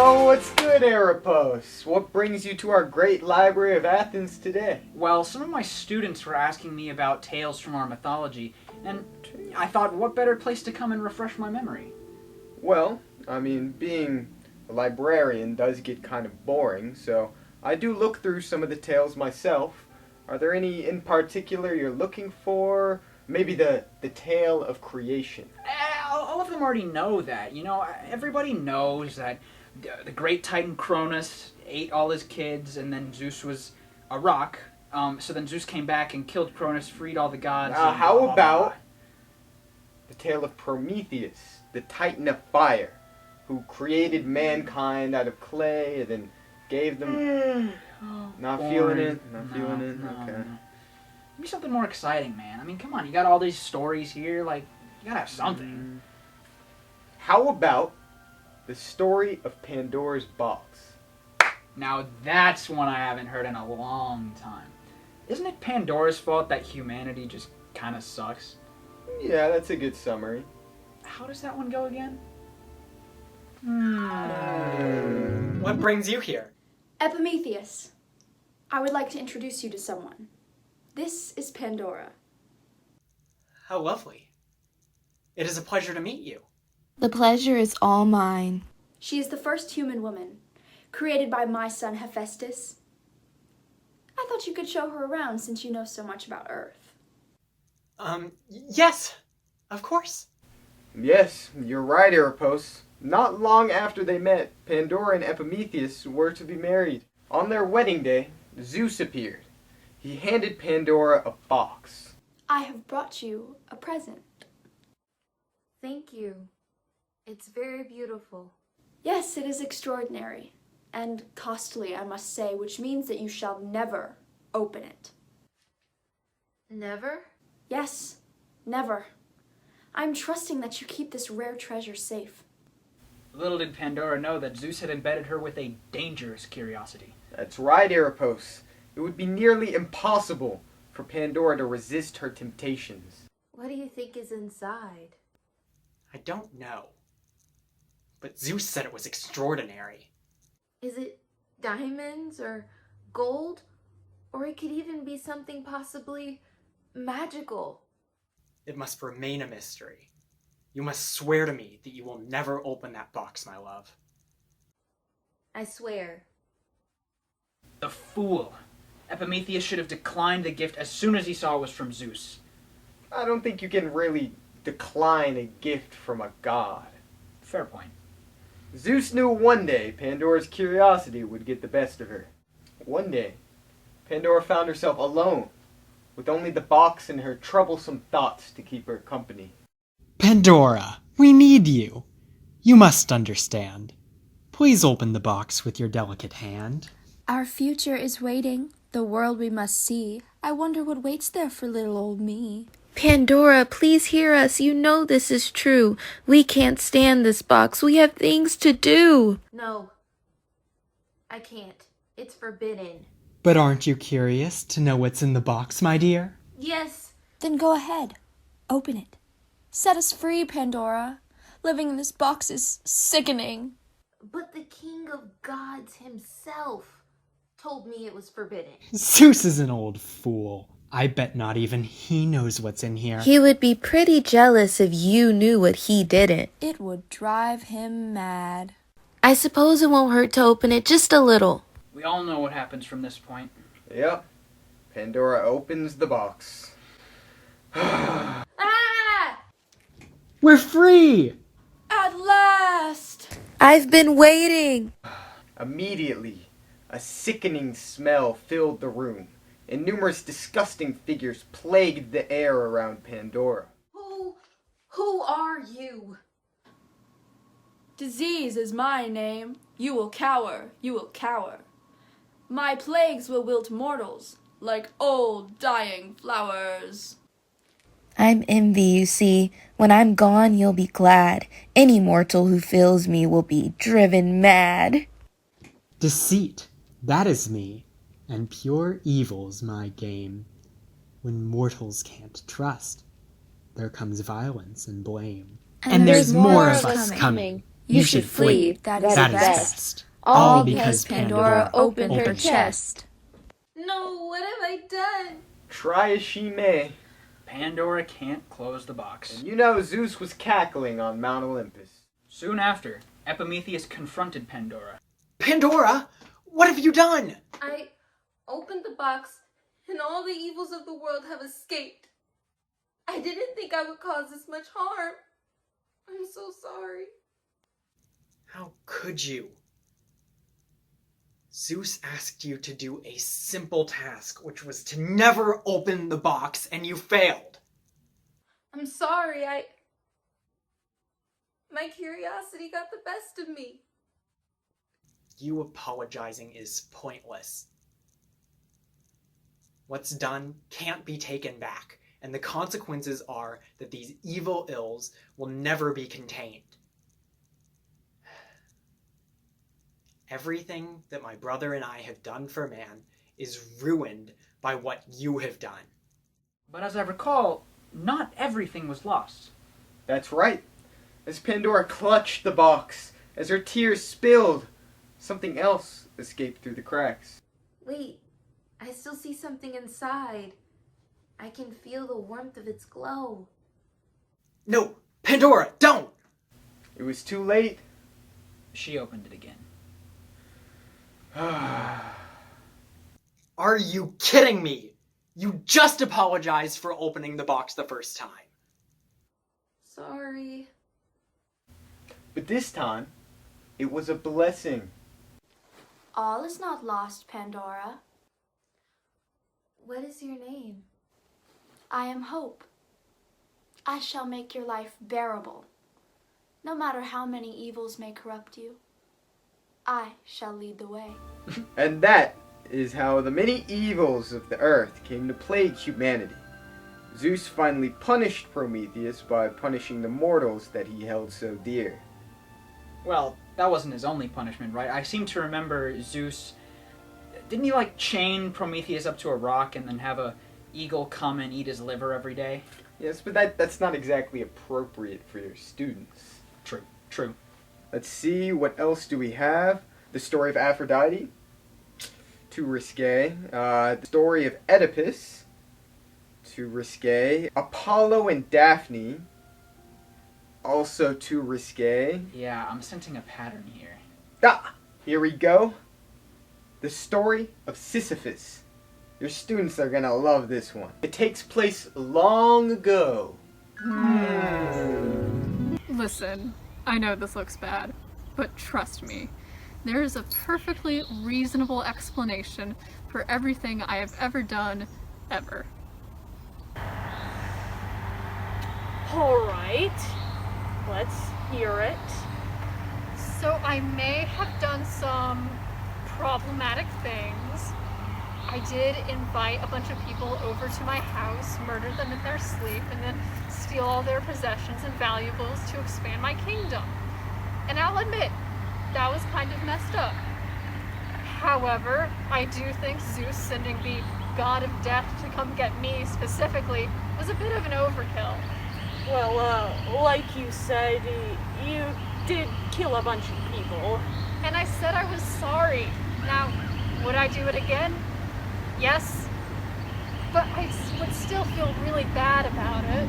So what's good, Arapos? What brings you to our great library of Athens today? Well, some of my students were asking me about tales from our mythology, and I thought, what better place to come and refresh my memory? Well, being a librarian does get kind of boring, so I do look through some of the tales myself. Are there any in particular you're looking for? Maybe the tale of creation. All of them already know that. Everybody knows that the great Titan Cronus ate all his kids, and then Zeus was a rock. So then Zeus came back and killed Cronus, freed all the gods. How about the tale of Prometheus, the Titan of fire, who created mankind out of clay and then gave them... Not feeling it? Okay. Give me something more exciting, man. Come on, you got all these stories here, you gotta have something. How about the story of Pandora's box? Now that's one I haven't heard in a long time. Isn't it Pandora's fault that humanity just kind of sucks? Yeah, that's a good summary. How does that one go again? What brings you here? Epimetheus, I would like to introduce you to someone. This is Pandora. How lovely. It is a pleasure to meet you. The pleasure is all mine. She is the first human woman, created by my son Hephaestus. I thought you could show her around since you know so much about Earth. Yes, of course. Yes, you're right, Arapos. Not long after they met, Pandora and Epimetheus were to be married. On their wedding day, Zeus appeared. He handed Pandora a box. I have brought you a present. Thank you. It's very beautiful. Yes, it is extraordinary. And costly, I must say, which means that you shall never open it. Never? Yes, never. I'm trusting that you keep this rare treasure safe. Little did Pandora know that Zeus had embedded her with a dangerous curiosity. That's right, Arapos. It would be nearly impossible for Pandora to resist her temptations. What do you think is inside? I don't know. But Zeus said it was extraordinary. Is it diamonds or gold? Or it could even be something possibly magical. It must remain a mystery. You must swear to me that you will never open that box, my love. I swear. The fool. Epimetheus should have declined the gift as soon as he saw it was from Zeus. I don't think you can really decline a gift from a god. Fair point. Zeus knew one day Pandora's curiosity would get the best of her. One day, Pandora found herself alone, with only the box and her troublesome thoughts to keep her company. Pandora, we need you. You must understand. Please open the box with your delicate hand. Our future is waiting, the world we must see. I wonder what waits there for little old me. Pandora, please hear us. You know this is true. We can't stand this box. We have things to do. No, I can't. It's forbidden. But aren't you curious to know what's in the box, my dear? Yes. Then go ahead. Open it. Set us free, Pandora. Living in this box is sickening. But the king of gods himself told me it was forbidden. Zeus is an old fool. I bet not even he knows what's in here. He would be pretty jealous if you knew what he didn't. It would drive him mad. I suppose it won't hurt to open it just a little. We all know what happens from this point. Yep. Pandora opens the box. Ah! We're free! At last! I've been waiting. Immediately, a sickening smell filled the room, and numerous disgusting figures plagued the air around Pandora. Who are you? Disease is my name. You will cower, you will cower. My plagues will wilt mortals, like old dying flowers. I'm envy, you see. When I'm gone, you'll be glad. Any mortal who feels me will be driven mad. Deceit, that is me, and pure evil's my game. When mortals can't trust, there comes violence and blame. And there's more of us coming. You should flee, that is best. All because Pandora opened her chest. No, what have I done? Try as she may. Pandora can't close the box. And you know Zeus was cackling on Mount Olympus. Soon after, Epimetheus confronted Pandora. Pandora, what have you done? I opened the box, and all the evils of the world have escaped. I didn't think I would cause this much harm. I'm so sorry. How could you? Zeus asked you to do a simple task, which was to never open the box, and you failed. I'm sorry, my curiosity got the best of me. You apologizing is pointless. What's done can't be taken back, and the consequences are that these evil ills will never be contained. Everything that my brother and I have done for man is ruined by what you have done. But as I recall, not everything was lost. That's right. As Pandora clutched the box, as her tears spilled, something else escaped through the cracks. Wait, I still see something inside. I can feel the warmth of its glow. No, Pandora, don't! It was too late. She opened it again. Are you kidding me? You just apologized for opening the box the first time. Sorry. But this time, it was a blessing. All is not lost, Pandora. What is your name? I am Hope. I shall make your life bearable. No matter how many evils may corrupt you, I shall lead the way. And that is how the many evils of the earth came to plague humanity. Zeus finally punished Prometheus by punishing the mortals that he held so dear. Well, that wasn't his only punishment, right? I seem to remember Zeus... Didn't he, chain Prometheus up to a rock and then have a eagle come and eat his liver every day? Yes, but that's not exactly appropriate for your students. True. Let's see, what else do we have? The story of Aphrodite. Too risque. The story of Oedipus. Too risque. Apollo and Daphne. Also too risque. Yeah, I'm sensing a pattern here. Ah! Here we go. The story of Sisyphus. Your students are gonna love this one. It takes place long ago. Listen, I know this looks bad, but trust me, there is a perfectly reasonable explanation for everything I have ever done, ever. Alright, let's hear it. So I may have done some problematic things. I did invite a bunch of people over to my house, murder them in their sleep, and then steal all their possessions and valuables to expand my kingdom. And I'll admit, that was kind of messed up. However, I do think Zeus sending the god of death to come get me specifically was a bit of an overkill. Well, like you said, you did kill a bunch of people. And I said I was sorry. Now, would I do it again? Yes. But I would still feel really bad about it.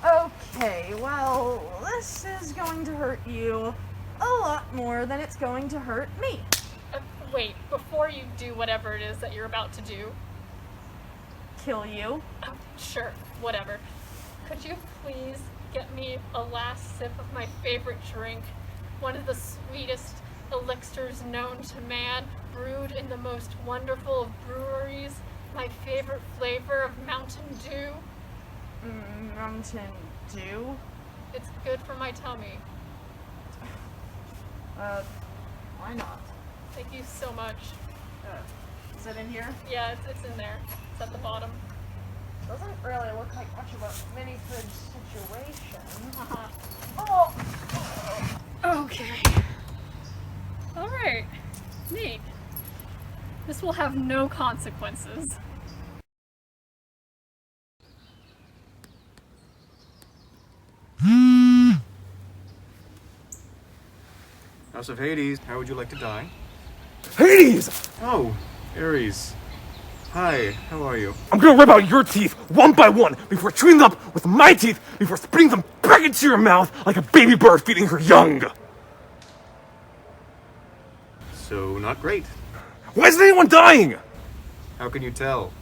Okay, well, this is going to hurt you a lot more than it's going to hurt me. Wait, before you do whatever it is that you're about to do. Kill you. Sure, whatever. Could you please get me a last sip of my favorite drink? One of the sweetest elixirs known to man, brewed in the most wonderful of breweries. My favorite flavor of Mountain Dew. Mountain Dew? It's good for my tummy. Why not? Thank you so much. Is it in here? Yeah, it's in there. It's at the bottom. Doesn't really look like much of a mini fridge situation. Okay. Alright. Neat. This will have no consequences. House of Hades, how would you like to die? Hades! Oh, Ares. Hi, how are you? I'm gonna rip out your teeth one by one before chewing them up with my teeth before spitting them back into your mouth like a baby bird feeding her young. So, not great. Why isn't anyone dying? How can you tell?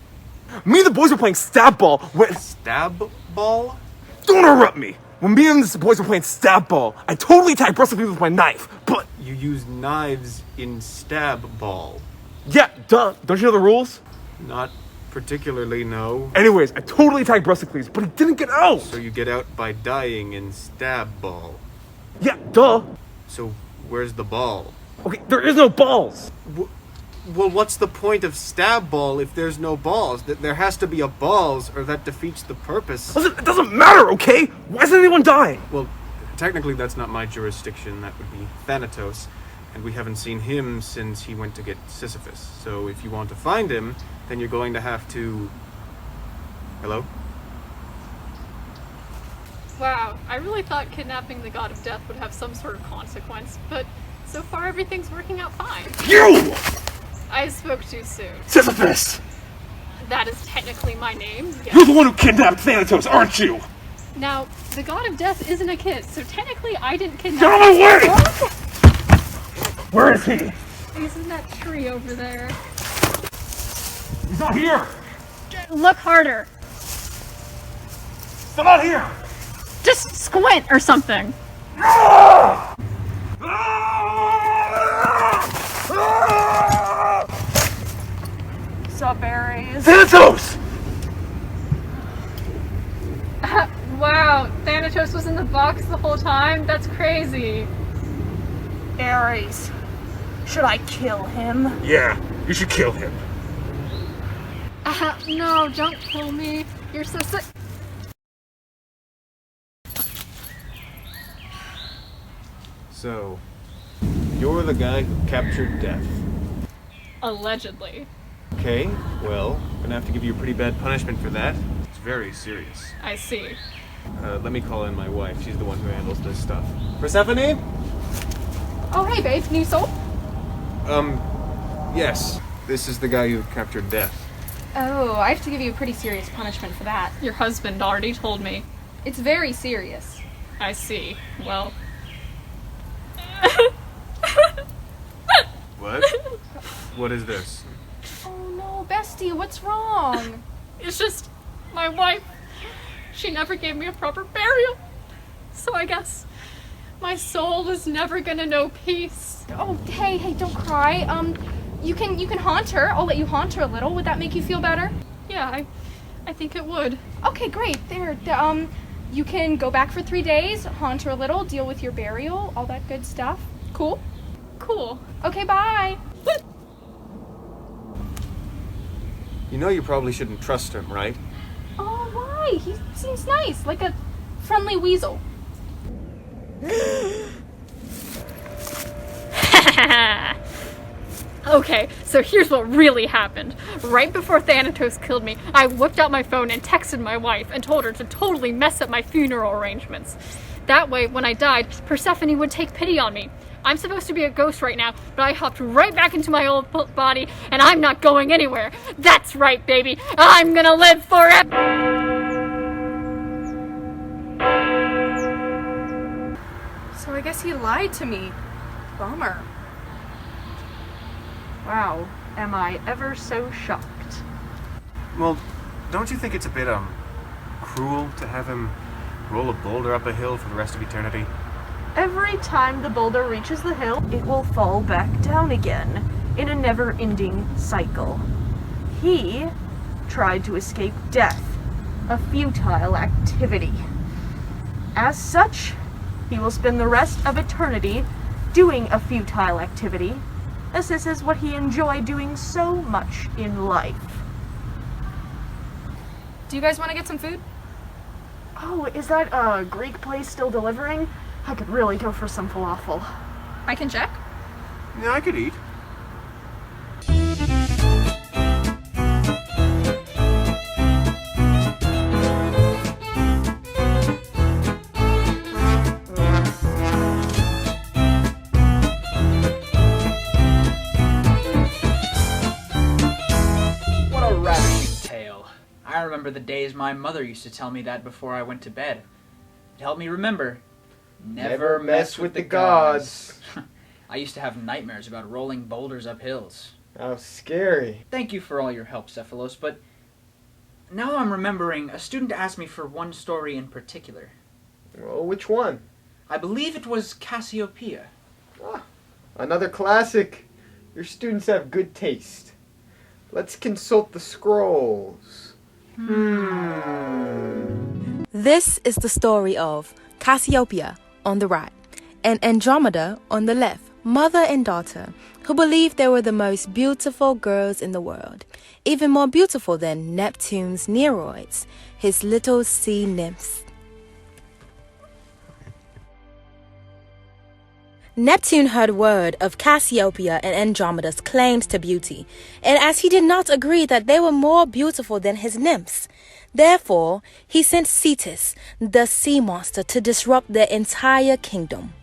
Me and the boys were playing stab ball when... Stab ball? Don't interrupt me! When me and the boys were playing stab ball, I totally attacked Brussels with my knife, but... You use knives in stab ball. Yeah, duh. Don't you know the rules? Not particularly, no. Anyways, I totally attacked Brussels, but he didn't get out! So you get out by dying in stab ball. Yeah, duh. So where's the ball? Okay, there is no balls! Well, what's the point of stab ball if there's no balls? There has to be a balls, or that defeats the purpose. Listen, it doesn't matter, okay? Why isn't anyone dying? Well, technically that's not my jurisdiction. That would be Thanatos. And we haven't seen him since he went to get Sisyphus. So if you want to find him, then you're going to have to... Hello? Wow, I really thought kidnapping the god of death would have some sort of consequence, but so far everything's working out fine. You! I spoke too soon. Sisyphus! That is technically my name, yes. You're the one who kidnapped Thanatos, aren't you? Now, the god of death isn't a kid, so technically I didn't kidnap Get out of my way! Where is he? He's in that tree over there. He's not here! Look harder. He's not here! Just squint or something. Ah! Sup, Ares? Thanatos! Wow, Thanatos was in the box the whole time? That's crazy. Ares. Should I kill him? Yeah, you should kill him. No, don't kill me. You're so sick. So, you're the guy who captured Death. Allegedly. Okay, well, I'm gonna have to give you a pretty bad punishment for that. It's very serious. I see. Let me call in my wife. She's the one who handles this stuff. Persephone? Oh, hey, babe, new soul? Yes. This is the guy who captured Death. Oh, I have to give you a pretty serious punishment for that. Your husband already told me. It's very serious. I see. Well. What? What is this? Oh no, bestie, what's wrong? It's just my wife. She never gave me a proper burial. So I guess my soul is never gonna know peace. Oh, hey, don't cry. You can haunt her. I'll let you haunt her a little. Would that make you feel better? Yeah, I think it would. Okay, great. You can go back for 3 days, haunt her a little, deal with your burial, all that good stuff. Cool? Cool. Okay, bye. You know you probably shouldn't trust him, right? Oh, why? He seems nice, like a friendly weasel. Okay, so here's what really happened. Right before Thanatos killed me, I whipped out my phone and texted my wife and told her to totally mess up my funeral arrangements. That way, when I died, Persephone would take pity on me. I'm supposed to be a ghost right now, but I hopped right back into my old body, and I'm not going anywhere. That's right, baby. I'm gonna live forever. So I guess he lied to me. Bummer. Wow, am I ever so shocked. Well, don't you think it's a bit, cruel to have him roll a boulder up a hill for the rest of eternity? Every time the boulder reaches the hill, it will fall back down again, in a never-ending cycle. He tried to escape death, a futile activity. As such, he will spend the rest of eternity doing a futile activity, as this is what he enjoyed doing so much in life. Do you guys want to get some food? Oh, is that Greek place still delivering? I could really go for some falafel. I can check. Yeah, I could eat. I remember the days my mother used to tell me that before I went to bed. It helped me remember. Never mess with the gods. I used to have nightmares about rolling boulders up hills. How scary. Thank you for all your help, Cephalos, but now I'm remembering a student asked me for one story in particular. Well, which one? I believe it was Cassieopeia. Ah, another classic. Your students have good taste. Let's consult the scrolls. This is the story of Cassieopeia on the right and Andromeda on the left, mother and daughter, who believed they were the most beautiful girls in the world, even more beautiful than Neptune's Nereids, his little sea nymphs. Neptune heard word of Cassieopeia and Andromeda's claims to beauty, and as he did not agree that they were more beautiful than his nymphs, therefore he sent Cetus, the sea monster, to disrupt their entire kingdom.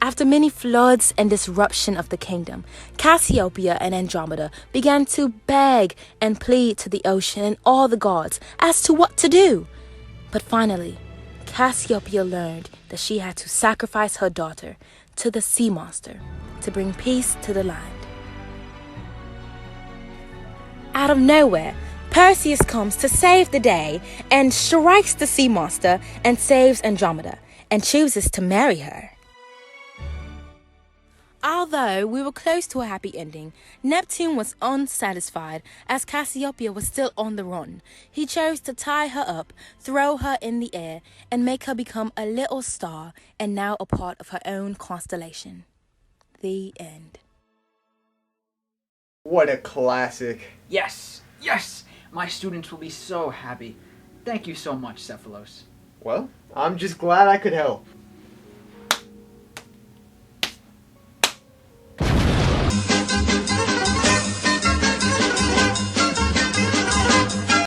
After many floods and disruption of the kingdom, Cassieopeia and Andromeda began to beg and plead to the ocean and all the gods as to what to do. But finally, Cassieopeia learned that she had to sacrifice her daughter to the sea monster to bring peace to the land. Out of nowhere, Perseus comes to save the day and strikes the sea monster and saves Andromeda and chooses to marry her. Although we were close to a happy ending, Neptune was unsatisfied as Cassieopeia was still on the run. He chose to tie her up, throw her in the air, and make her become a little star and now a part of her own constellation. The end. What a classic. Yes, yes! My students will be so happy. Thank you so much, Cephalos. Well, I'm just glad I could help.